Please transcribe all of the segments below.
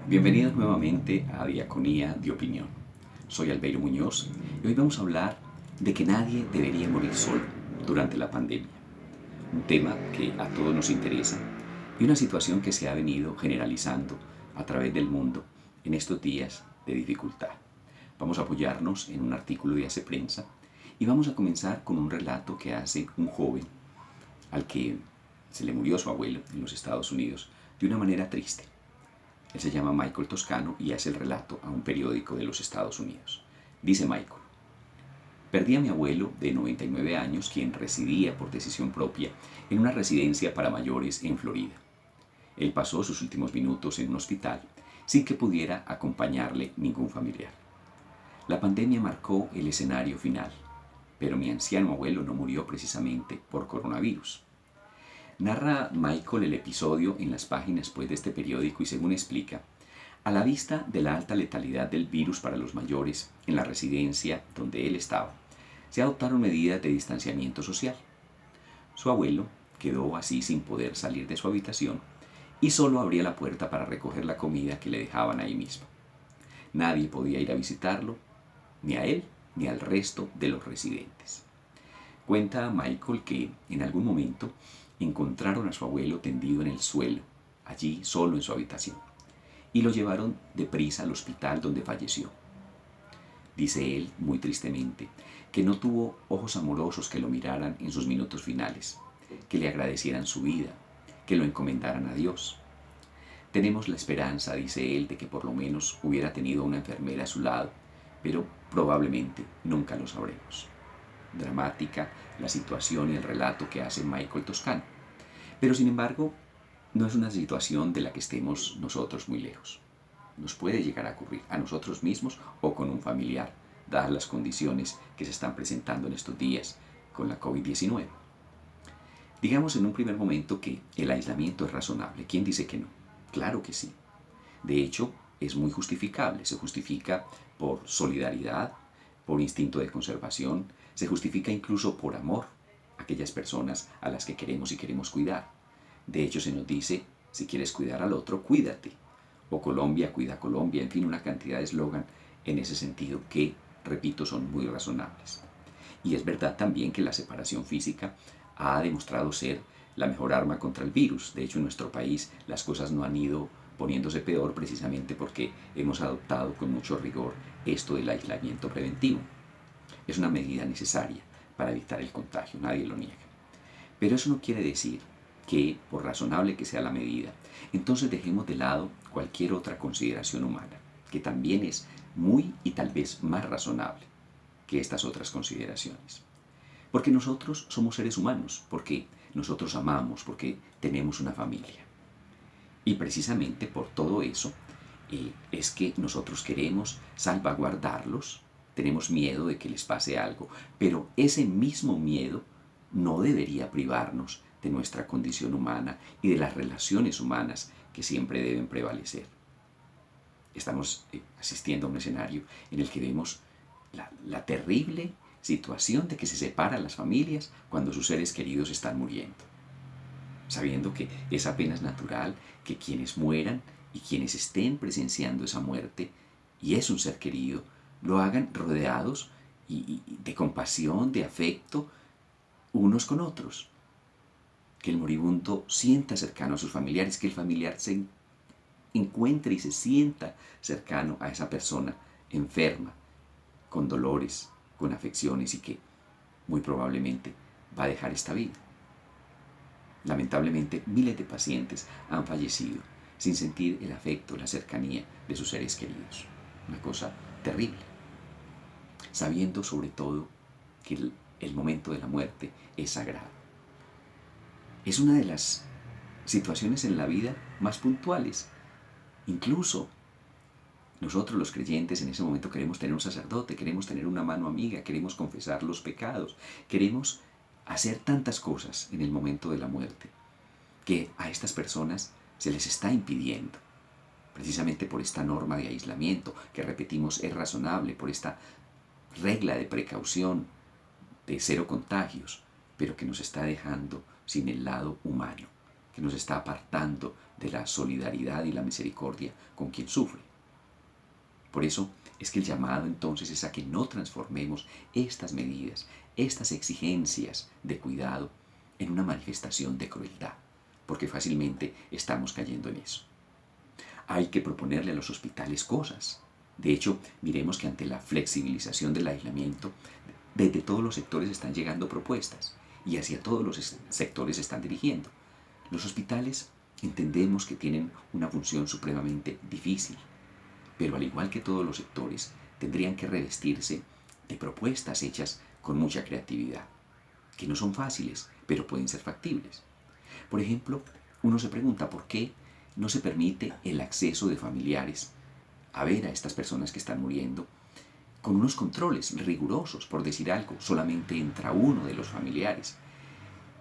Bienvenidos nuevamente a Diaconía de Opinión. Soy Albeiro Muñoz y hoy vamos a hablar de que nadie debería morir solo durante la pandemia. Un tema que a todos nos interesa y una situación que se ha venido generalizando a través del mundo en estos días de dificultad. Vamos a apoyarnos en un artículo de Hace Prensa y vamos a comenzar con un relato que hace un joven al que se le murió su abuelo en los Estados Unidos de una manera triste. Él se llama Michael Toscano y hace el relato a un periódico de los Estados Unidos. Dice Michael: perdí a mi abuelo de 99 años, quien residía por decisión propia en una residencia para mayores en Florida. Él pasó sus últimos minutos en un hospital sin que pudiera acompañarle ningún familiar. La pandemia marcó el escenario final, pero mi anciano abuelo no murió precisamente por coronavirus. Narra Michael el episodio en las páginas de este periódico y, según explica, a la vista de la alta letalidad del virus para los mayores en la residencia donde él estaba, se adoptaron medidas de distanciamiento social. Su abuelo quedó así sin poder salir de su habitación y solo abría la puerta para recoger la comida que le dejaban ahí mismo. Nadie podía ir a visitarlo, ni a él ni al resto de los residentes. Cuenta Michael que en algún momento encontraron a su abuelo tendido en el suelo, allí solo en su habitación, y lo llevaron deprisa al hospital donde falleció. Dice él, muy tristemente, que no tuvo ojos amorosos que lo miraran en sus minutos finales, que le agradecieran su vida, que lo encomendaran a Dios. Tenemos la esperanza, dice él, de que por lo menos hubiera tenido una enfermera a su lado, pero probablemente nunca lo sabremos. Dramática la situación y el relato que hace Michael Toscano. Pero sin embargo, no es una situación de la que estemos nosotros muy lejos. Nos puede llegar a ocurrir a nosotros mismos o con un familiar, dadas las condiciones que se están presentando en estos días con la COVID-19. Digamos en un primer momento que el aislamiento es razonable. ¿Quién dice que no? Claro que sí. De hecho, es muy justificable. Se justifica por solidaridad, por instinto de conservación, se justifica incluso por amor a aquellas personas a las que queremos y queremos cuidar. De hecho, se nos dice, si quieres cuidar al otro, cuídate. O Colombia, cuida a Colombia, en fin, una cantidad de eslogan en ese sentido que, repito, son muy razonables. Y es verdad también que la separación física ha demostrado ser la mejor arma contra el virus. De hecho, en nuestro país las cosas no han ido poniéndose peor precisamente porque hemos adoptado con mucho rigor esto del aislamiento preventivo. Es una medida necesaria para evitar el contagio, nadie lo niega. Pero eso no quiere decir que, por razonable que sea la medida, entonces dejemos de lado cualquier otra consideración humana, que también es muy y tal vez más razonable que estas otras consideraciones. Porque nosotros somos seres humanos, porque nosotros amamos, porque tenemos una familia. Y precisamente por todo eso es que nosotros queremos salvaguardarlos, tenemos miedo de que les pase algo, pero ese mismo miedo no debería privarnos de nuestra condición humana y de las relaciones humanas que siempre deben prevalecer. Estamos asistiendo a un escenario en el que vemos la terrible situación de que se separan las familias cuando sus seres queridos están muriendo, sabiendo que es apenas natural que quienes mueran y quienes estén presenciando esa muerte, y es un ser querido, lo hagan rodeados de compasión, de afecto, unos con otros. Que el moribundo sienta cercano a sus familiares, que el familiar se encuentre y se sienta cercano a esa persona enferma, con dolores, con afecciones y que muy probablemente va a dejar esta vida. Lamentablemente, miles de pacientes han fallecido sin sentir el afecto, la cercanía de sus seres queridos. Una cosa terrible. Sabiendo sobre todo que el momento de la muerte es sagrado. Es una de las situaciones en la vida más puntuales. Incluso nosotros los creyentes en ese momento queremos tener un sacerdote, queremos tener una mano amiga, queremos confesar los pecados, queremos hacer tantas cosas en el momento de la muerte que a estas personas se les está impidiendo, precisamente por esta norma de aislamiento, que repetimos es razonable, por esta regla de precaución de cero contagios, pero que nos está dejando sin el lado humano, que nos está apartando de la solidaridad y la misericordia con quien sufre. Por eso es que el llamado entonces es a que no transformemos estas medidas, estas exigencias de cuidado en una manifestación de crueldad, porque fácilmente estamos cayendo en eso. Hay que proponerle a los hospitales cosas. De hecho, miremos que ante la flexibilización del aislamiento, desde todos los sectores están llegando propuestas y hacia todos los sectores se están dirigiendo. Los hospitales entendemos que tienen una función supremamente difícil, pero al igual que todos los sectores, tendrían que revestirse de propuestas hechas con mucha creatividad, que no son fáciles, pero pueden ser factibles. Por ejemplo, uno se pregunta por qué no se permite el acceso de familiares a ver a estas personas que están muriendo con unos controles rigurosos, por decir algo, solamente entra uno de los familiares.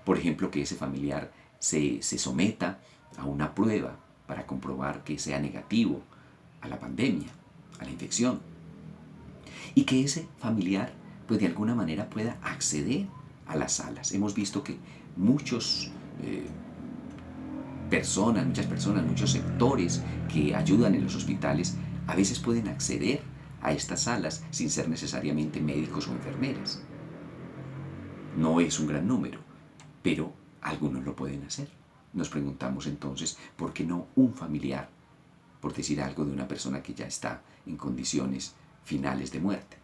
Por ejemplo, que ese familiar se someta a una prueba para comprobar que sea negativo a la pandemia, a la infección, y que ese familiar pues de alguna manera pueda acceder a las salas. Hemos visto que muchas personas, muchos sectores que ayudan en los hospitales a veces pueden acceder a estas salas sin ser necesariamente médicos o enfermeras. No es un gran número, pero algunos lo pueden hacer. Nos preguntamos entonces, ¿por qué no un familiar, por decir algo, de una persona que ya está en condiciones finales de muerte?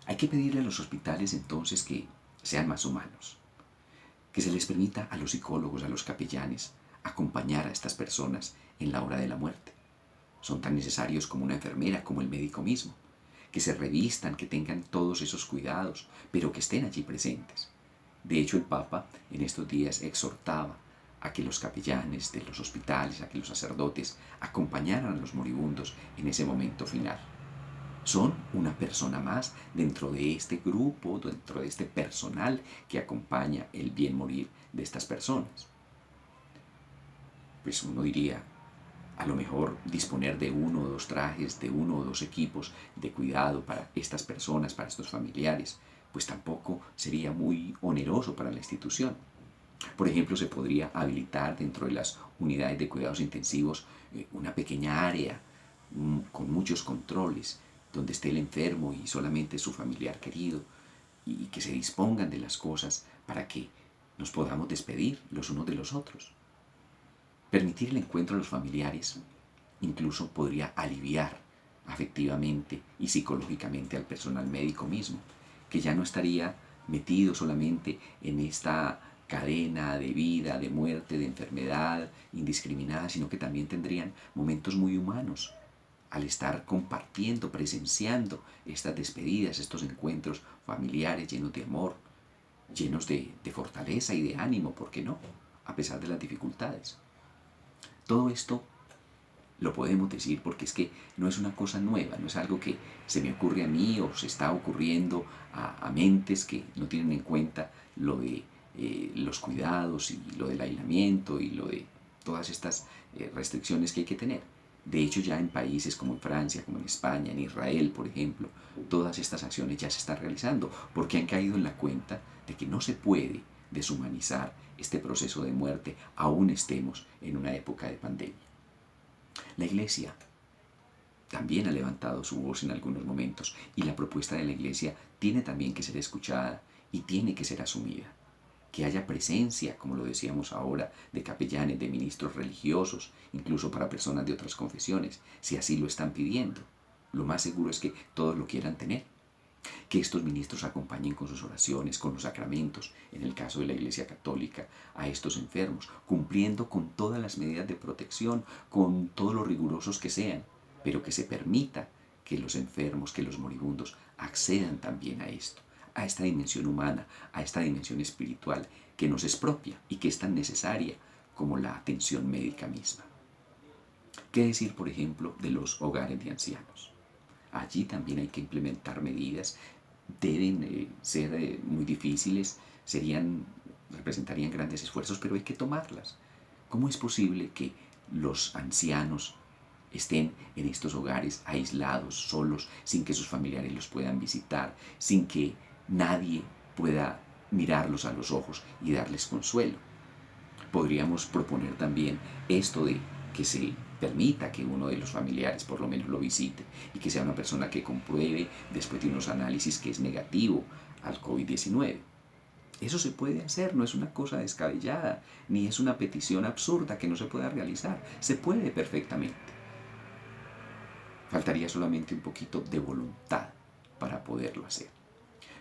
Hay que pedirle a los hospitales entonces que sean más humanos, que se les permita a los psicólogos, a los capellanes, acompañar a estas personas en la hora de la muerte. Son tan necesarios como una enfermera, como el médico mismo, que se revistan, que tengan todos esos cuidados, pero que estén allí presentes. De hecho, el Papa en estos días exhortaba a que los capellanes de los hospitales, a que los sacerdotes acompañaran a los moribundos en ese momento final. Son una persona más dentro de este grupo, dentro de este personal que acompaña el bien morir de estas personas. Pues uno diría, a lo mejor disponer de uno o dos trajes, de uno o dos equipos de cuidado para estas personas, para estos familiares, pues tampoco sería muy oneroso para la institución. Por ejemplo, se podría habilitar dentro de las unidades de cuidados intensivos una pequeña área con muchos controles, donde esté el enfermo y solamente su familiar querido, y que se dispongan de las cosas para que nos podamos despedir los unos de los otros. Permitir el encuentro a los familiares incluso podría aliviar afectivamente y psicológicamente al personal médico mismo, que ya no estaría metido solamente en esta cadena de vida, de muerte, de enfermedad indiscriminada, sino que también tendrían momentos muy humanos al estar compartiendo, presenciando estas despedidas, estos encuentros familiares llenos de amor, llenos de fortaleza y de ánimo, ¿por qué no?, a pesar de las dificultades. Todo esto lo podemos decir porque es que no es una cosa nueva, no es algo que se me ocurre a mí o se está ocurriendo a mentes que no tienen en cuenta lo de los cuidados y lo del aislamiento y lo de todas estas restricciones que hay que tener. De hecho, ya en países como en Francia, como en España, en Israel, por ejemplo, todas estas acciones ya se están realizando porque han caído en la cuenta de que no se puede deshumanizar este proceso de muerte, aún estemos en una época de pandemia. La Iglesia también ha levantado su voz en algunos momentos y la propuesta de la Iglesia tiene también que ser escuchada y tiene que ser asumida. Que haya presencia, como lo decíamos ahora, de capellanes, de ministros religiosos, incluso para personas de otras confesiones, si así lo están pidiendo. Lo más seguro es que todos lo quieran tener. Que estos ministros acompañen con sus oraciones, con los sacramentos, en el caso de la Iglesia Católica, a estos enfermos, cumpliendo con todas las medidas de protección, con todos los rigurosos que sean, pero que se permita que los enfermos, que los moribundos accedan también a esto, a esta dimensión humana, a esta dimensión espiritual que nos es propia y que es tan necesaria como la atención médica misma. ¿Qué decir, por ejemplo, de los hogares de ancianos? Allí también hay que implementar medidas, deben ser muy difíciles, representarían grandes esfuerzos, pero hay que tomarlas. ¿Cómo es posible que los ancianos estén en estos hogares aislados, solos, sin que sus familiares los puedan visitar, sin que nadie pueda mirarlos a los ojos y darles consuelo? Podríamos proponer también esto de que se permita que uno de los familiares por lo menos lo visite y que sea una persona que compruebe después de unos análisis que es negativo al COVID-19. Eso se puede hacer, no es una cosa descabellada, ni es una petición absurda que no se pueda realizar. Se puede perfectamente. Faltaría solamente un poquito de voluntad para poderlo hacer.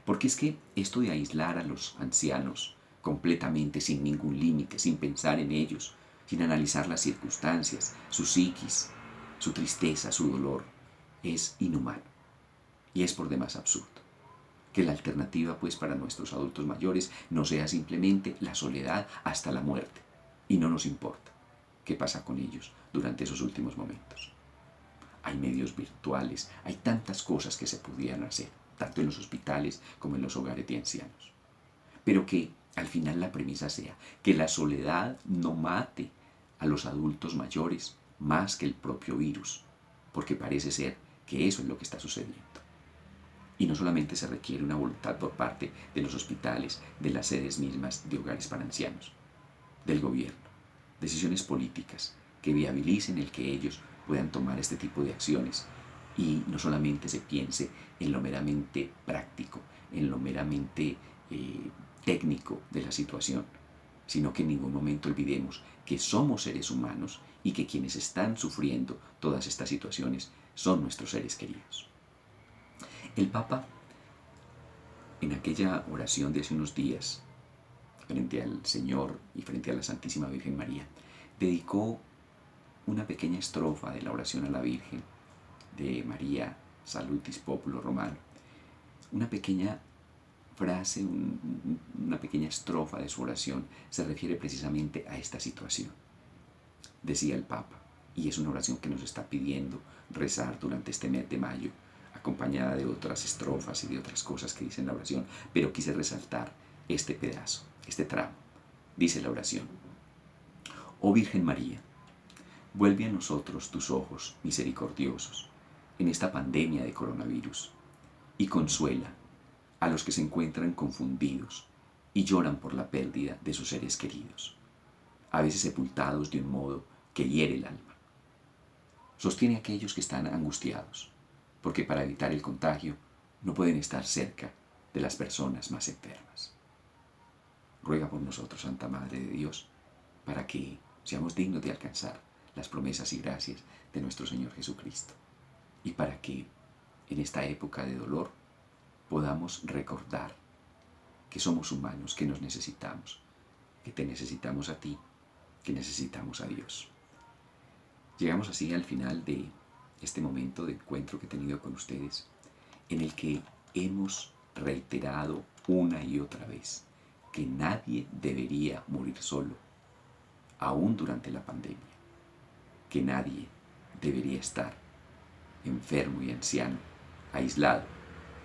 Porque es que esto de aislar a los ancianos completamente, sin ningún límite, sin pensar en ellos, sin analizar las circunstancias, su psiquis, su tristeza, su dolor, es inhumano y es por demás absurdo. Que la alternativa pues para nuestros adultos mayores no sea simplemente la soledad hasta la muerte y no nos importa qué pasa con ellos durante esos últimos momentos. Hay medios virtuales, hay tantas cosas que se pudieran hacer, tanto en los hospitales como en los hogares de ancianos. Pero que al final la premisa sea que la soledad no mate a los adultos mayores más que el propio virus, porque parece ser que eso es lo que está sucediendo. Y no solamente se requiere una voluntad por parte de los hospitales, de las sedes mismas de hogares para ancianos, del gobierno, decisiones políticas que viabilicen el que ellos puedan tomar este tipo de acciones y no solamente se piense en lo meramente práctico, en lo meramente técnico de la situación, sino que en ningún momento olvidemos que somos seres humanos y que quienes están sufriendo todas estas situaciones son nuestros seres queridos. El Papa, en aquella oración de hace unos días, frente al Señor y frente a la Santísima Virgen María, dedicó una pequeña estrofa de la oración a la Virgen de María Salutis Populo Romano, una pequeña frase, una pequeña estrofa de su oración se refiere precisamente a esta situación. Decía el Papa, y es una oración que nos está pidiendo rezar durante este mes de mayo, acompañada de otras estrofas y de otras cosas que dice en la oración, pero quise resaltar este pedazo, este tramo. Dice la oración: Oh Virgen María, vuelve a nosotros tus ojos misericordiosos en esta pandemia de coronavirus y consuela a los que se encuentran confundidos y lloran por la pérdida de sus seres queridos, a veces sepultados de un modo que hiere el alma. Sostiene a aquellos que están angustiados, porque para evitar el contagio no pueden estar cerca de las personas más enfermas. Ruega por nosotros, Santa Madre de Dios, para que seamos dignos de alcanzar las promesas y gracias de nuestro Señor Jesucristo, y para que en esta época de dolor podamos recordar que somos humanos, que nos necesitamos, que te necesitamos a ti, que necesitamos a Dios. Llegamos así al final de este momento de encuentro que he tenido con ustedes, en el que hemos reiterado una y otra vez que nadie debería morir solo, aún durante la pandemia, que nadie debería estar enfermo y anciano, aislado,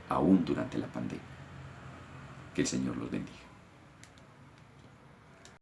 aún durante la pandemia. Que el Señor los bendiga.